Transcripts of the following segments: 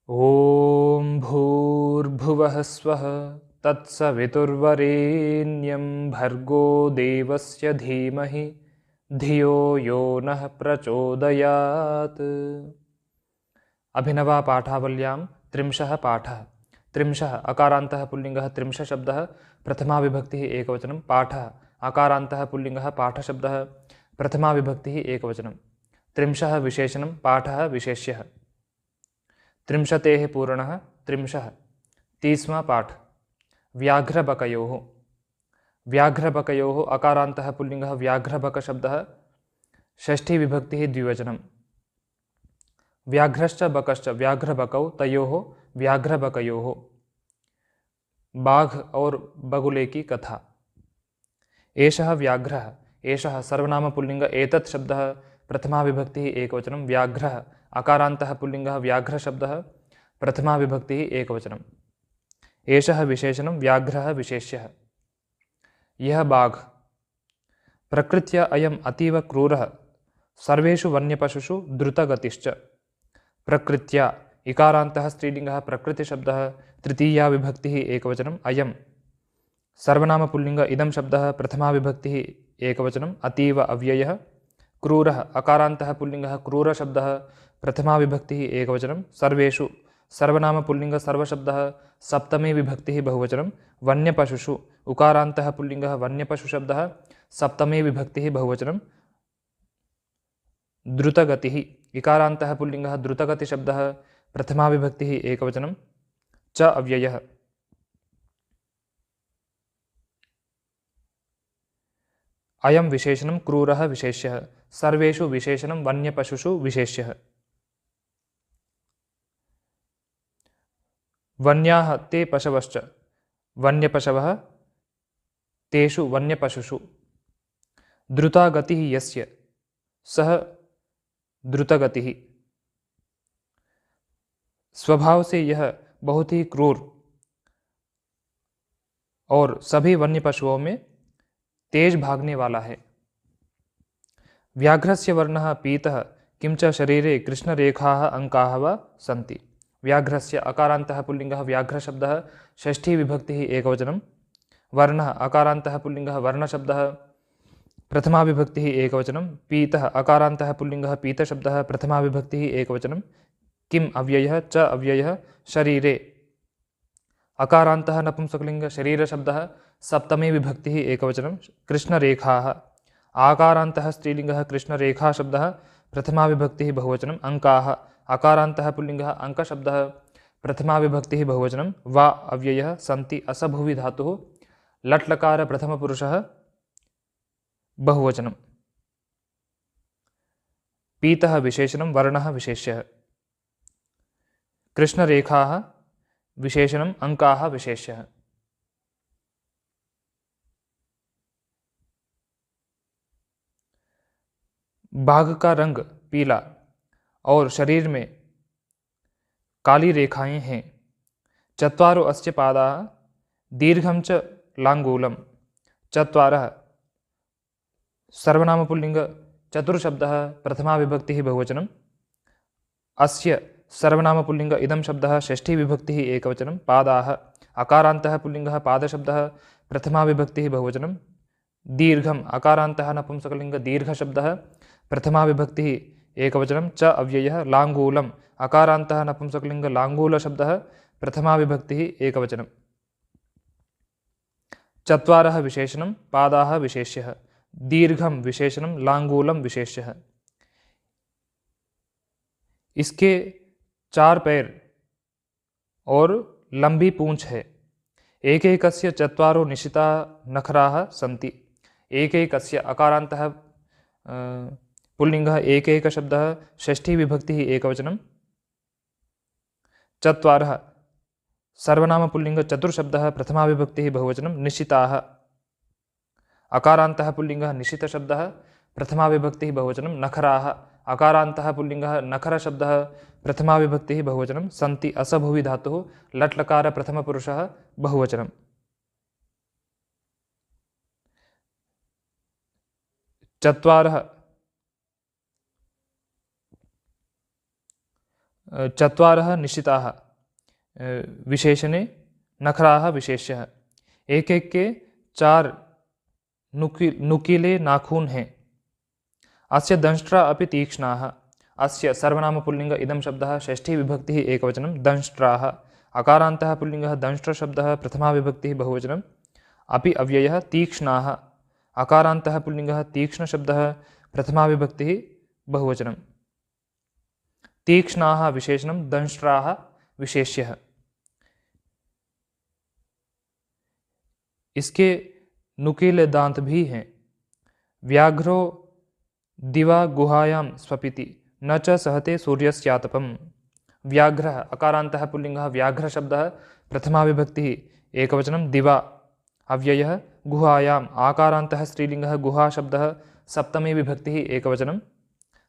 ॐ भूर्भुवः स्वः तत्सवितुर्वरेण्यं भर्गो देवस्य धीमहि धियो यो नः प्रचोदयात्। अभिनवा पाठावल्यां त्रिंशः पाठः। त्रिंशः अकारान्तः पुल्लिङ्गः त्रिंशः शब्दः प्रथमा विभक्तिः एकवचनं। पाठः अकारान्तः पुल्लिङ्गः पाठशब्दः प्रथमा विभक्तिः एकवचनं। त्रिंशः विशेषणं पाठः विशेष्यः। त्रिंशतेः पूर्णः त्रिंशः। 30वां पाठ व्याघ्रबकयोः। व्याघ्रबकयोः अकारान्तः पुल्लिङ्गः व्याघ्रबकशब्दः षष्ठी विभक्तिः द्विवचनं। व्याघ्रश्च बकश्च व्याघ्रबकौ तयोः व्याघ्रबकयोः। बाघ और बगुले की कथा। एषः व्याघ्रः एषः सर्वनामपुल्लिङ्ग एतत् शब्दः प्रथमा विभक्तिः एकवचनं। व्याघ्रः अकारान्तः पुल्लिङ्गः व्याघ्रशब्दः प्रथमा विभक्तिः एकवचनं। एषः विशेषणं व्याघ्रः विशेष्यः। यः बाघ प्रकृत्या अयम् अतीव क्रूरः सर्वेषु वन्यपशुषु द्रुतगतिश्च। प्रकृत्या इकारान्तः स्त्रीलिङ्गः प्रकृतिशब्दः तृतीया विभक्तिः एकवचनम्। अयं सर्वनामपुल्लिङ्ग इदं शब्दः प्रथमा विभक्तिः एकवचनम्। अतीव अव्ययः। क्रूरः अकारान्तः पुल्लिङ्गः क्रूरशब्दः प्रथमा विभक्तिः एकवचनं। सर्वेषु सर्वनामपुल्लिङ्ग सर्वशब्दः सप्तमी विभक्तिः बहुवचनं। वन्यपशुषु उकारान्तः पुल्लिङ्गः वन्यपशुशब्दः सप्तमी विभक्तिः बहुवचनं। द्रुतगतिः इकारान्तः पुल्लिङ्गः द्रुतगतिशब्दः प्रथमा विभक्तिः एकवचनं। च अव्ययः। अयं विशेषणं क्रूरः विशेष्यः। सर्वेषु विशेषणं वन्यपशुषु विशेष्यः। वन्याः ते पशवश्च वन्यपशवः तेषु वन्यपशुषु। द्रुता गतिः यस्य सः द्रुतगतिः। स्वभाव से यह बहुत ही क्रूर और सभी वन्य पशुओं में तेज भागने वाला है। व्याघ्रस्य वर्णः पीतः किंच शरीरे कृष्णरेखाः अंकाः वा सन्ति। व्याघ्रस्य अकारान्तः पुल्लिङ्गः व्याघ्रशब्दः षष्ठी विभक्तिः एकवचनं। वर्णः अकारान्तः पुल्लिङ्गः वर्णशब्दः प्रथमा विभक्तिः एकवचनं। पीतः अकारान्तः पुल्लिङ्गः पीतशब्दः प्रथमा विभक्तिः एकवचनं। किम् अव्ययः च अव्ययः। शरीरे अकारान्तः नपुंसकलिङ्ग शरीरशब्दः सप्तमी विभक्तिः एकवचनं। कृष्णरेखाः आकारान्तः स्त्रीलिङ्गः कृष्णरेखाशब्दः प्रथमा विभक्तिः बहुवचनम्। अङ्काः अकारान्तः पुल्लिङ्गः अङ्कशब्दः प्रथमा विभक्तिः बहुवचनं। वा अव्ययः सन्ति असभुवि धातुः लट्लकार प्रथमपुरुषः बहुवचनं। पीतः विशेषणं वर्णः विशेष्यः। कृष्णरेखाः विशेषणम् अंकाः विशेष्यः। बाघ का रंग पीला और शरीर में काली रेखाएं हैं। चत्वारो अस्य पादाः दीर्घं च लाङ्गूलं। चत्वारः सर्वनामपुल्लिङ्ग चतुर्शब्दः प्रथमा विभक्तिः बहुवचनं। अस्य सर्वनामपुल्लिङ्ग इदं शब्दः षष्ठी विभक्तिः एकवचनं। पादाः अकारान्तः पुल्लिङ्गः पादशब्दः प्रथमा विभक्तिः बहुवचनं। दीर्घम् अकारान्तः नपुंसकलिङ्ग दीर्घशब्दः प्रथमा विभक्तिः एकवचनं। च अव्ययः लाङ्गूलम् अकारान्तः नपुंसकलिङ्ग लाङ्गूलशब्दः प्रथमा विभक्तिः एकवचनं। चत्वारः विशेषणं पादाः विशेष्यः। दीर्घं विशेषणं लाङ्गूलं विशेष्यः। इसके 4 पैर और लंबी पूंछ है। एकैकस्य चत्वारो निशिता नखराः सन्ति। एकैकस्य अकारान्तः पुल्लिङ्गः एकैकशब्दः षष्ठी विभक्तिः एकवचनं। चत्वारः सर्वनामपुल्लिङ्ग चतुर्शब्दः प्रथमा विभक्तिः बहुवचनं। निशिताः अकारान्तः पुल्लिङ्गः निशितशब्दः प्रथमा विभक्तिः बहुवचनं। नखराः अकारान्तः पुल्लिङ्गः नखरशब्दः प्रथमा विभक्तिः बहुवचनं। सन्ति असभुवि धातुः लट्लकार प्रथमपुरुषः बहुवचनं। चत्वारः चत्वारः निश्चिताः विशेषणे नखराः विशेष्यः। एक एक के 4 नुकीले नाखून हैं। अस्य दंष्ट्रा अपि तीक्ष्णाः। अस्य सर्वनाम पुल्लिंग इदं शब्दः षष्ठी विभक्तिः एकवचनं दंष्ट्राः। अकारान्तः पुल्लिंगः दंष्ट्र शब्दः प्रथमा विभक्तिः बहुवचनं अपि अव्ययः तीक्ष्णाः। अकारान्तः पुल्लिंगः तीक्ष्ण शब्दः प्रथमा विभक्तिः बहुवचनं तीक्ष्णाः विशेषणं दंष्ट्राः विशेष्यः। इसके नुकीले दांत भी हैं। व्याघ्रो दिवा गुहायां स्वपिति न च सहते सूर्यस्यातपम्। व्याघ्रः अकारान्तः पुल्लिंगः व्याघ्र शब्दः प्रथमा विभक्तिः एकवचनं दिवा अव्ययः गुहायाम् आकारान्तः स्त्रीलिंगः गुहा शब्दः सप्तमी विभक्तिः एकवचनं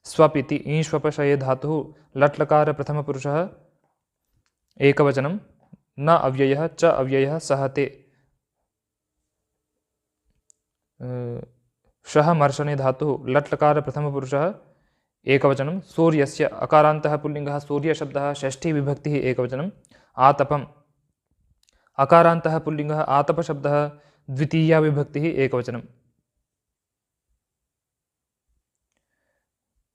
स्वपिति ईश्वपशये धातुः लट्लकार प्रथमपुरुषः एकवचनं न अव्ययः च अव्ययः सहते शः मर्शने धातुः लट्लकार प्रथमपुरुषः एकवचनं सूर्यस्य अकारान्तः पुल्लिंगः सूर्यशब्दः षष्ठी विभक्तिः एकवचनं आतपम् अकारान्तः पुल्लिंगः आतपशब्दः द्वितीया विभक्तिः एकवचनं।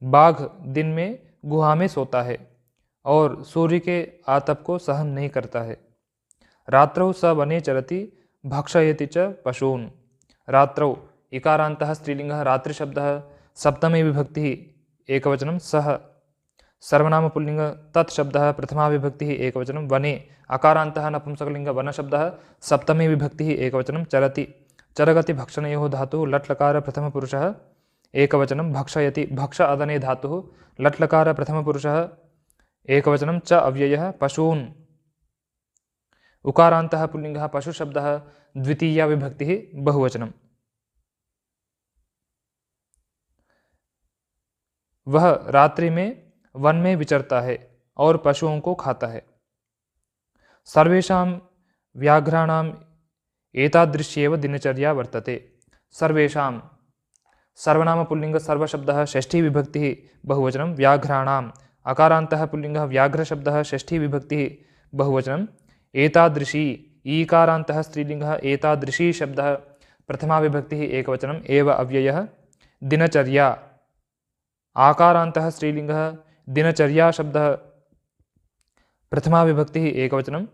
बाघ दिन में गुहा में सोता है और सूर्य के आतप को सहन नहीं करता है। रात्रौ स वने चरति भक्षयति च पशून्। रात्रौ इकारान्तः स्त्रीलिंगः रात्रिशब्दः सप्तमी विभक्तिः एकवचनं सः सर्वनाम पुल्लिंग तत् शब्दः प्रथमा विभक्तिः एकवचनं वने अकारान्तः नपुंसकलिंग वनशब्दः सप्तमी विभक्तिः एकवचनं चरति चरगति भक्षणयोः धातुः लट्लकार प्रथमपुरुषः एकवचनं भक्षयति भक्ष अदने धातुः लट्लकार प्रथमपुरुषः एकवचनं च अव्ययः पशून् उकारान्तः पुल्लिंगः पशुशब्दः द्वितीया विभक्तिः बहुवचनं। वह रात्रि में वन में विचरता है और पशुओं को खाता है। सर्वेषां व्याघ्राणाम् एतादृश्येव दिनचर्या वर्तते। सर्वेषां सर्वनाम पुल्लिंग सर्वशब्दः षष्ठी विभक्तिः बहुवचनं व्याघ्राणाम् अकारान्तः पुल्लिंगः व्याघ्रशब्दः षष्ठी विभक्तिः बहुवचनं एतादृशी ईकारान्तः स्त्रीलिंगः एतादृशी शब्दः प्रथमा विभक्तिः एकवचनं एव अव्ययः दिनचर्या आकारान्तः स्त्रीलिंगः दिनचर्या शब्दः प्रथमा विभक्तिः एकवचनं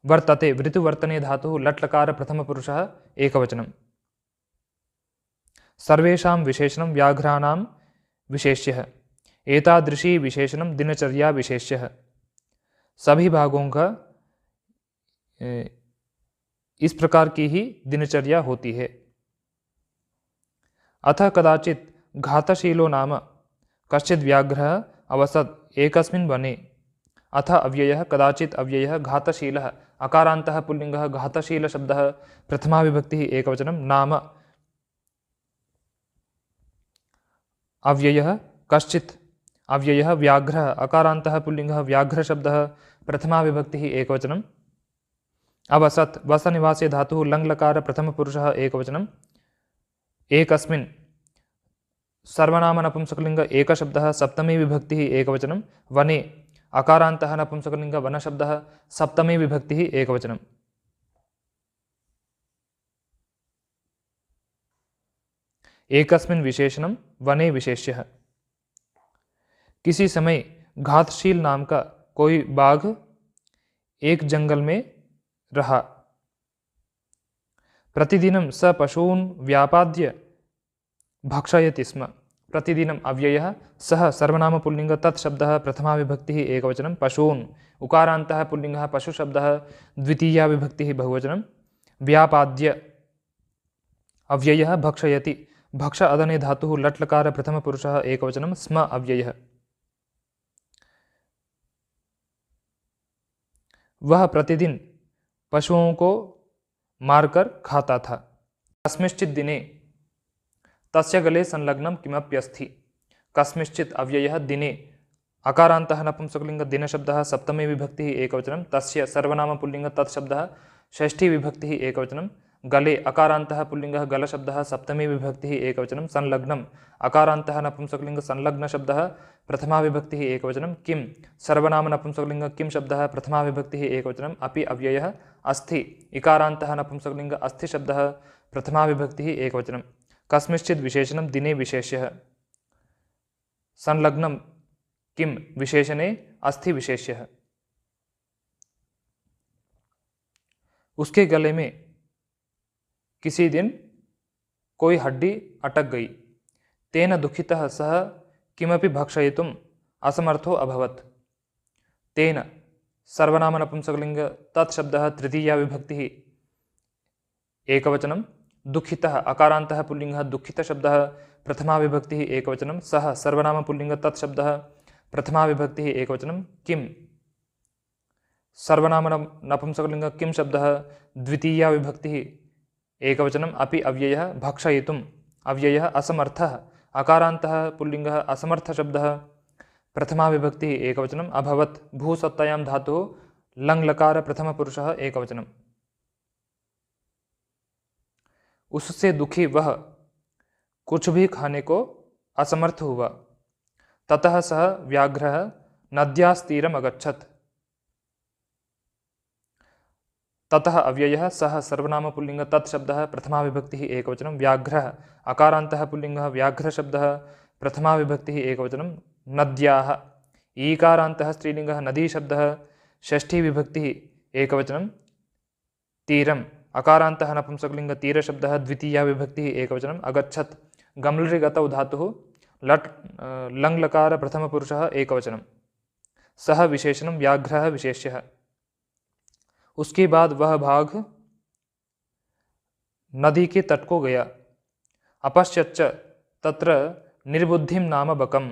वर्तते वृत्तिवर्तने धातुः लट्लकार प्रथमपुरुषः एकवचनं। सर्वेषां विशेषणं व्याघ्राणां विशेष्यः एतादृशी विशेषणं दिनचर्या विशेष्यः। सभी भागों का इस प्रकार की ही दिनचर्या होती है। अतः कदाचित् घातशीलो नाम कश्चित् व्याघ्रः अवसत् एकस्मिन् वने। अथ अव्ययः कदाचित् अव्ययः घातशीलः अकारान्तः पुल्लिंगः घातशील शब्दः प्रथमा विभक्तिः एकवचनं नाम अव्ययः कश्चित् अव्ययः व्याघ्रः अकारान्तः पुल्लिंगः व्याघ्र शब्दः प्रथमा विभक्तिः एकवचनं अवसत् वसनिवासे धातुः लङ्लकार प्रथमपुरुषः एकवचनं एकस्मिन् सर्वनाम नपुंसकलिंग एकशब्दः सप्तमी विभक्तिः एकवचनं वने अकारान्तः नपुंसकलिंग वनशब्दः सप्तमी विभक्तिः एकवचनं। एकस्मिन् विशेषणं वने विशेष्यः। किसी समय घातशील नाम का कोई बाघ एक जंगल में रहा। प्रतिदिनं स पशून् व्यापाद्य भक्षयति स्म। प्रतिदिनम् अव्ययः सः सर्वनाम पुल्लिंग तत् शब्दः प्रथमा विभक्तिः एकवचनं पशून् उकारान्तः पुल्लिंगः पशुशब्दः द्वितीया विभक्तिः बहुवचनं व्यापाद्य अव्ययः भक्षयति भक्ष अदने धातुः लट्लकार प्रथमपुरुषः एकवचनं स्म अव्ययः। वह प्रतिदिन पशुओं को मारकर खाता था। कस्मिंश्चित् दिने तस्य गले संलग्नं किमप्यस्ति। कस्मिंश्चित् अव्ययः दिने अकारान्तः नपुंसकलिंग दिनशब्दः सप्तमी विभक्तिः एकवचनं तस्य सर्वनाम पुल्लिंग तत् शब्दः षष्ठी विभक्तिः एकवचनं गले अकारान्तः पुल्लिङ्गः गलशब्दः सप्तमी विभक्तिः एकवचनं। संलग्नम् अकारान्तः नपुंसकलिङ्ग संलग्नशब्दः प्रथमा विभक्तिः एकवचनं। किं सर्वनाम नपुंसकलिङ्ग किं शब्दः प्रथमा विभक्तिः एकवचनम्। अपि अव्ययः अस्ति इकारान्तः नपुंसकलिङ्ग अस्ति शब्दः प्रथमा विभक्तिः एकवचनं। कस्मिंश्चित् विशेषणं दिने विशेष्यः। संलग्नं किं विशेषणे अस्ति विशेष्यः। उसके गले में किसी दिन कोई हड्डी अटक गई। तेन दुःखितः सः किमपि भक्षयितुम् असमर्थो अभवत्। तेन सर्वनाम नपुंसकलिङ्ग तत् शब्दः तृतीया विभक्तिः एकवचनं। दुःखितः अकारान्तः पुल्लिङ्गः दुःखितशब्दः प्रथमा विभक्तिः एकवचनं। सः सर्वनाम पुल्लिङ्ग तत् शब्दः प्रथमा विभक्तिः एकवचनं। किं सर्वनाम नपुंसकलिङ्ग किं शब्दः द्वितीया विभक्तिः एकवचनम्। अपि अव्ययः भक्षयितुम् अव्ययः असमर्थः अकारान्तः पुल्लिङ्गः असमर्थशब्दः प्रथमा विभक्तिः एकवचनम्। अभवत् भूसत्तायां धातुः लङ् प्रथमपुरुषः एकवचनम्। उससे दुखी वह कुछ भी खाने को असमर्थ हुआ। ततः सः व्याघ्रः नद्यास्तीरम् अगच्छत्। ततः अव्ययः सः सर्वनाम पुल्लिङ्ग तत् शब्दः प्रथमा विभक्तिः एकवचनं। व्याघ्रः अकारान्तः पुल्लिङ्गः व्याघ्रशब्दः प्रथमा विभक्तिः एकवचनं। नद्याः ईकारान्तः स्त्रीलिङ्गः नदी शब्दः षष्ठी विभक्तिः एकवचनं। तीरम् अकारान्तः नपुंसकलिङ्ग तीरशब्दः द्वितीया विभक्तिः एकवचनम्। अगच्छत् गम्लृगतौ धातुः लट् लङ् लकार प्रथमपुरुषः एकवचनं। सः विशेषणं व्याघ्रः विशेष्यः। उसके बाद वह बाघ नदी के तट को गया। अपश्यच्च तत्र निर्बुद्धिं नाम बकम्।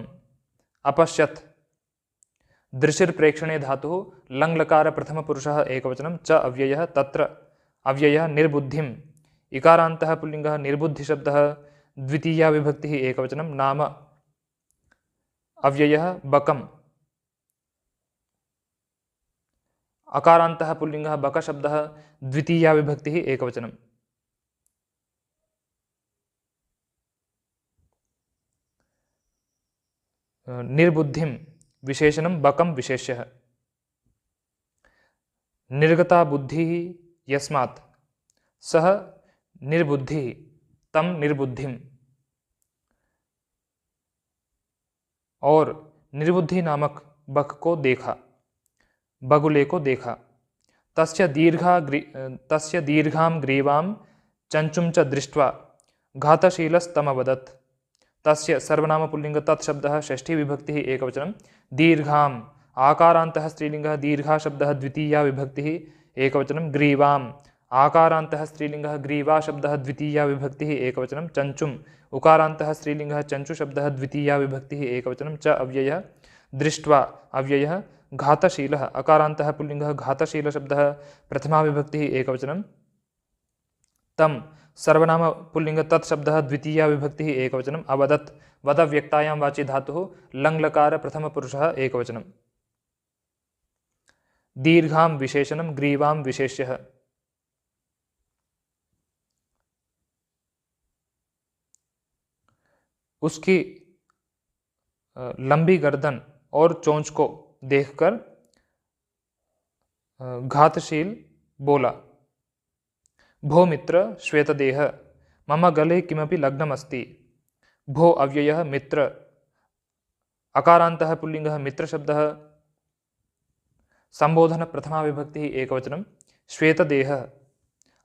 अपश्यत् दृशिर् प्रेक्षणे धातुः लङ् लकार प्रथमपुरुषः एकवचनं। च अव्ययः तत्र अव्ययः निर्बुद्धिम् इकारान्तः पुल्लिङ्गः निर्बुद्धिशब्दः द्वितीया विभक्तिः एकवचनं। नाम अव्ययः बकम् अकारान्तः पुल्लिङ्गः बकशब्दः द्वितीया विभक्तिः एकवचनं। निर्बुद्धिं विशेषणं बकं विशेष्यः। निर्गता बुद्धिः यस्मात् सः निर्बुद्धिः तं निर्बुद्धिम्। और निर्बुद्धि नामक बक को देखा बगुले को देखा। तस्य दीर्घां ग्रीवां चंचुं च दृष्ट्वा घातशीलस्तमवदत्। तस्य सर्वनाम पुल्लिङ्ग तत् शब्दः षष्ठी विभक्तिः एकवचनं। दीर्घाम् आकारान्तः स्त्रीलिङ्गः दीर्घा शब्दः द्वितीया विभक्तिः एकवचनं। ग्रीवाम् आकारान्तः स्त्रीलिङ्गः ग्रीवा शब्दः द्वितीया विभक्तिः एकवचनं। चंचुम् उकारान्तः स्त्रीलिङ्गः चंचु शब्दः द्वितीया विभक्तिः एकवचनं। च अव्ययः दृष्ट्वा अव्ययः घातशीलः अकारान्तः पुल्लिङ्गः घातशीलशब्दः प्रथमा विभक्तिः एकवचनं। तं सर्वनाम पुल्लिङ्ग तत् शब्दः द्वितीया विभक्तिः एकवचनम्। अवदत् वद व्यक्तायां वाचि धातुः लङ् लकार प्रथमपुरुषः एकवचनं। दीर्घां विशेषणं ग्रीवां विशेष्यः। उसकी लंबी गर्दन और चोंच को देखकर घातशील बोला। भो मित्र श्वेतदेह मम गले किमपि लग्नमस्ति। भो अव्ययः मित्र अकारान्तः पुल्लिङ्गः मित्रशब्दः संबोधन प्रथमा विभक्तिः एकवचनं। श्वेतदेह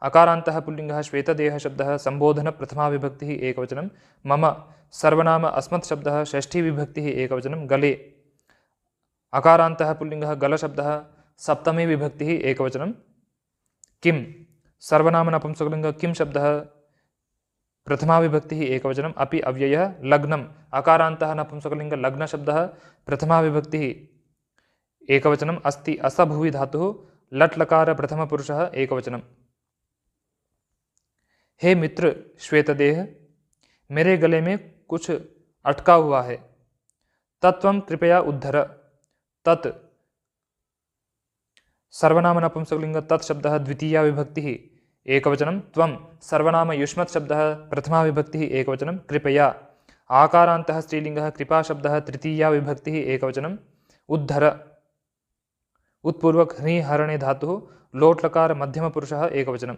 अकारान्तः पुल्लिङ्गः श्वेतदेह शब्दः संबोधन प्रथमा विभक्तिः एकवचनं। मम सर्वनाम अस्मत् शब्दः षष्ठी विभक्तिः एकवचनं। गले अकारान्तः पुल्लिङ्गः गलशब्दः सप्तमी विभक्तिः एकवचनं। किं सर्वनाम नपुंसकलिङ्ग किं शब्दः प्रथमा विभक्तिः एकवचनम्। अपि अव्ययः लग्नम् अकारान्तः नपुंसकलिङ्ग लग्नशब्दः प्रथमा विभक्तिः एकवचनम्। अस्ति असभुवि धातुः लट् लकार प्रथमपुरुषः एकवचनं। हे मित्र श्वेतदेह मेरे गले में कुछ अटका हुआ है। तत्त्वं कृपया उद्धर। तत् सर्वनाम नपुंसकलिङ्ग तत् शब्दः द्वितीया विभक्तिः एकवचनं त्वं सर्वनाम युष्मत् शब्दः प्रथमा विभक्तिः एकवचनं कृपया आकारान्तः स्त्रीलिङ्गः कृपा शब्दः तृतीया विभक्तिः एकवचनं उद्धर उत्पूर्वक ह्री हरणे धातुः लोट लकार मध्यमपुरुषः एकवचनं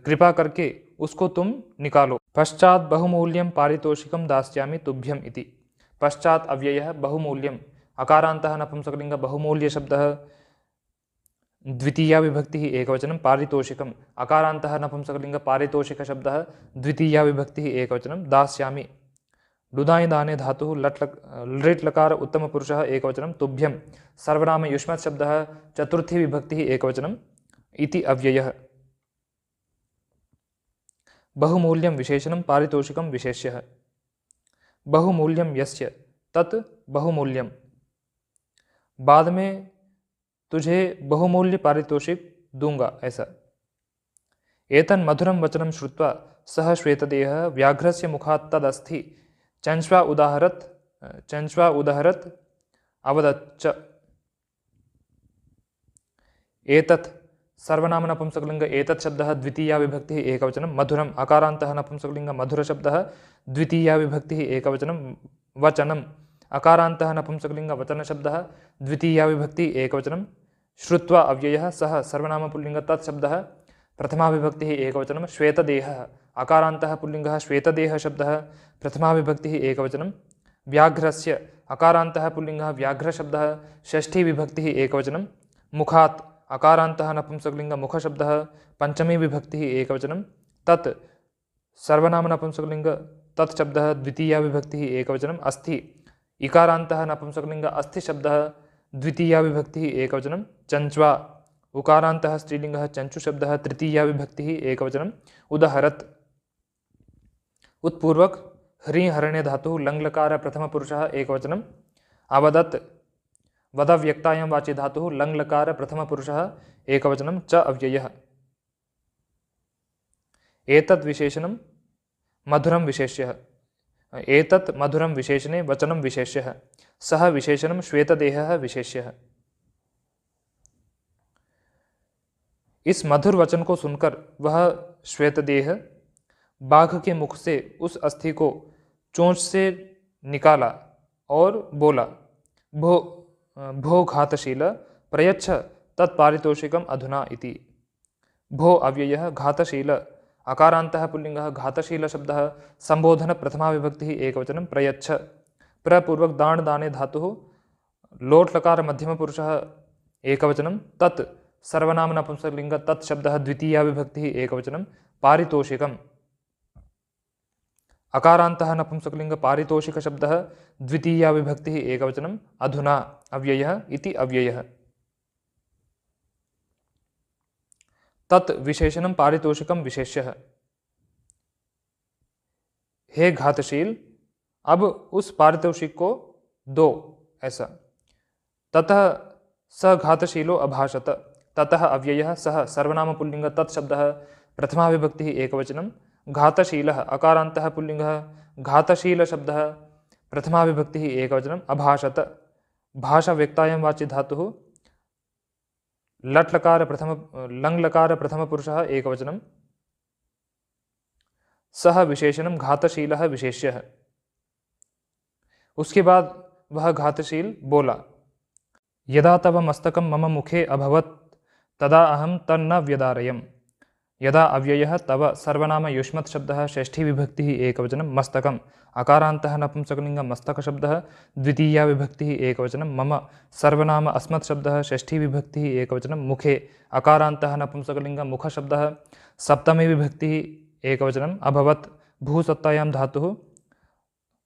कृपा करके उसको तुम निकालो। पश्चात बहुमूल्यं पारितोषिकं दास्यामि तुभ्यम् इति। पश्चात अव्ययः बहुमूल्यम् अकारान्तः नपुंसकलिङ्गः बहुमूल्य शब्दः द्वितीया विभक्तिः एकवचनं पारितोषिकम् अकारान्तः नपुंसकलिङ्गः पारितोषिक शब्दः द्वितीया विभक्तिः एकवचनं दास्यामि लुदानि दाने धातुः लृट् लकार उत्तमपुरुषः एकवचनं तुभ्यं सर्वनाम युष्मत् शब्दः चतुर्थी विभक्तिः एकवचनं इति अव्ययः। बहुमूल्यं विशेषणं पारितोषिकं विशेष्यः। बहुमूल्यं यस्य तत् बहुमूल्यं, बाद में तुझे बहुमूल्य पारितोषिक दूंगा ऐसा। एतन् मधुरं वचनं श्रुत्वा सः श्वेतदेहः व्याघ्रस्य मुखात् तदस्थि चंच्वा उदाहरत् अवदच्च। एतत् सर्वनाम नपुंसकलिंग एतत् शब्दः द्वितीया विभक्तिः एकवचनं मधुरम् अकारान्तः नपुंसकलिंग मधुर शब्दः द्वितीया विभक्तिः एकवचनं वचनम् अकारान्तः नपुंसकलिंग वचन शब्दः द्वितीया विभक्तिः एकवचनं श्रुत्वा अव्ययः सः सर्वनाम पुल्लिंग तत् शब्दः प्रथमा विभक्तिः एकवचनं श्वेतदेहः अकारान्तः पुल्लिंगः श्वेतदेह शब्दः प्रथमा विभक्तिः एकवचनं व्याघ्रस्य अकारान्तः पुल्लिंगः व्याघ्र शब्दः षष्ठी विभक्तिः एकवचनं मुखात् अकारान्तः नपुंसकलिंग मुख शब्दः पंचमी विभक्तिः एकवचनं तत् सर्वनाम नपुंसकलिंग तत् शब्दः द्वितीया विभक्तिः एकवचनं अस्ति इकारान्तः नपुंसकलिंग अस्ति शब्दः द्वितीया विभक्तिः एकवचनं चंच्वा उकारान्तः स्त्रीलिंगः चंचु शब्दः तृतीया विभक्तिः एकवचनं उदहरत् उत्पूर्वक ह्री हरणे धातुः लङ्लकार प्रथमपुरुषः एकवचनं अवदत् वदव्यक्तायां वाचि धातुः लङ्लकार प्रथमपुरुषः एकवचनं च अव्ययः। एतत् विशेषणं मधुरं विशेष्यः। एतत् मधुरं विशेषणे वचनं विशेष्यः। सः विशेषणं श्वेतदेहः विशेष्यः। इस मधुर वचन को सुनकर वह श्वेतदेह बाघ के मुख से उस अस्थि को चोंच से निकाला और बोला भो घातशील प्रयच्छ तत्पारितोषिकम् अधुना इति। भो अव्ययः घातशील अकारान्तः पुल्लिंगः घातशील शब्दः संबोधन प्रथमा विभक्तिः एकवचनं प्रयच्छ प्रपूर्वक दाण दाने धातुः लोट लकार मध्यमपुरुषः एकवचनं तत् सर्वनाम नपुंसकलिंग तत् शब्दः द्वितीया विभक्तिः एकवचनं पारितोषिकम् अकारान्तः नपुंसकलिंग पारितोषिक शब्दः द्वितीया विभक्तिः एकवचनं अधुना अव्ययः इति अव्ययः। तत् विशेषणं पारितोषिकं विशेष्यः। हे घातशील अब उस पारितोषिक को दो ऐसा। ततः स घातशीलो अभाषत ततः अव्ययः सः सर्वनाम पुल्लिंग तत् शब्दः प्रथमा विभक्तिः एकवचनं घातशीलः अकारान्तः पुल्लिंगः घातशील शब्दः प्रथमा विभक्तिः एकवचनं अभाषत भाषा व्यक्तायां वाचि धातुः लट् लकार प्रथम लङ् लकार प्रथमपुरुषः एकवचनं सः विशेषणं घातशीलः विशेष्यः। उसके बाद वह घातशील बोला यदा तव मस्तकं मम मुखे अभवत् तदा अहं तन्न व्यदारयम्। यदा अव्ययः तव सर्वनाम युष्मत् शब्दः षष्ठी विभक्तिः एकवचनं मस्तकम् अकारान्तः नपुंसकलिंग मस्तक शब्दः द्वितीया विभक्तिः एकवचनं मम सर्वनाम अस्मत् शब्दः षष्ठी विभक्तिः एकवचनं मुखे अकारान्तः नपुंसकलिंग मुख शब्दः सप्तमी विभक्तिः एकवचनम् अभवत् भूसत्तायां धातुः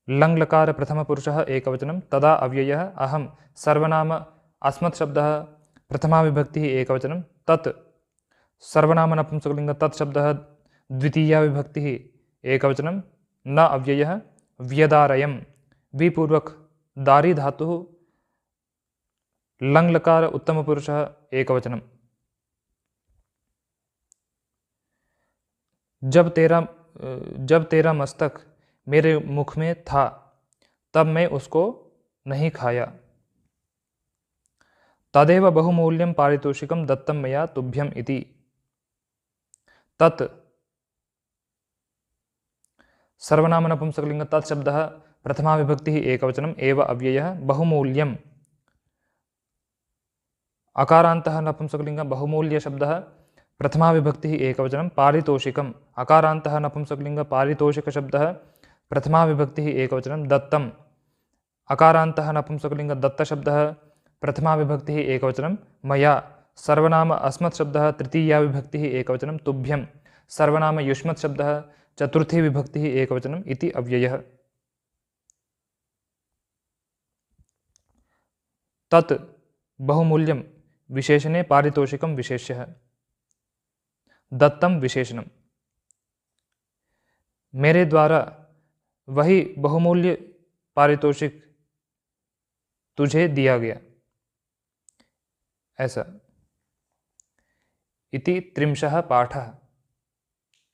लङ् लकार प्रथमपुरुषः एकवचनं तदा अव्ययः अहं सर्वनाम अस्मत् शब्दः प्रथमा विभक्तिः एकवचनं तत् सर्वनाम नपुंसकलिंग तत् शब्दः द्वितीया विभक्तिः एकवचनं न अव्ययः व्यदारयम् विपूर्वक दारी धातुः लङ् लकार उत्तमपुरुषः एकवचनं। जब तेरा मस्तक मेरे मुख में था तब मैं उसको नहीं खाया। तदेव बहुमूल्यं पारितोषिकं दत्तं मया तुभ्यम् इति। तत् सर्वनाम नपुंसकलिंग तत् शब्दः प्रथमा विभक्तिः एकवचनम् एव अव्ययः बहुमूल्यम् अकारान्तः नपुंसकलिंग बहुमूल्य शब्दः प्रथमा विभक्तिः एकवचनं पारितोषिकम् अकारान्तः नपुंसकलिंग पारितोषिक शब्दः प्रथमा विभक्तिः एकवचनं दत्तम् अकारान्तः नपुंसकलिंग दत्त शब्दः प्रथमा विभक्तिः एकवचनं मया सर्वनाम अस्मत् शब्दः तृतीया विभक्तिः एकवचनं तुभ्यं सर्वनाम युष्मत् शब्दः चतुर्थी विभक्तिः एकवचनम् इति अव्ययः। तत् बहुमूल्यं विशेषणे पारितोषिकं विशेष्यः दत्तम विशेषणम मेरे द्वारा वही बहुमूल्य पारितोषिक तुझे दिया गया ऐसा। इति त्रिंशः पाठः।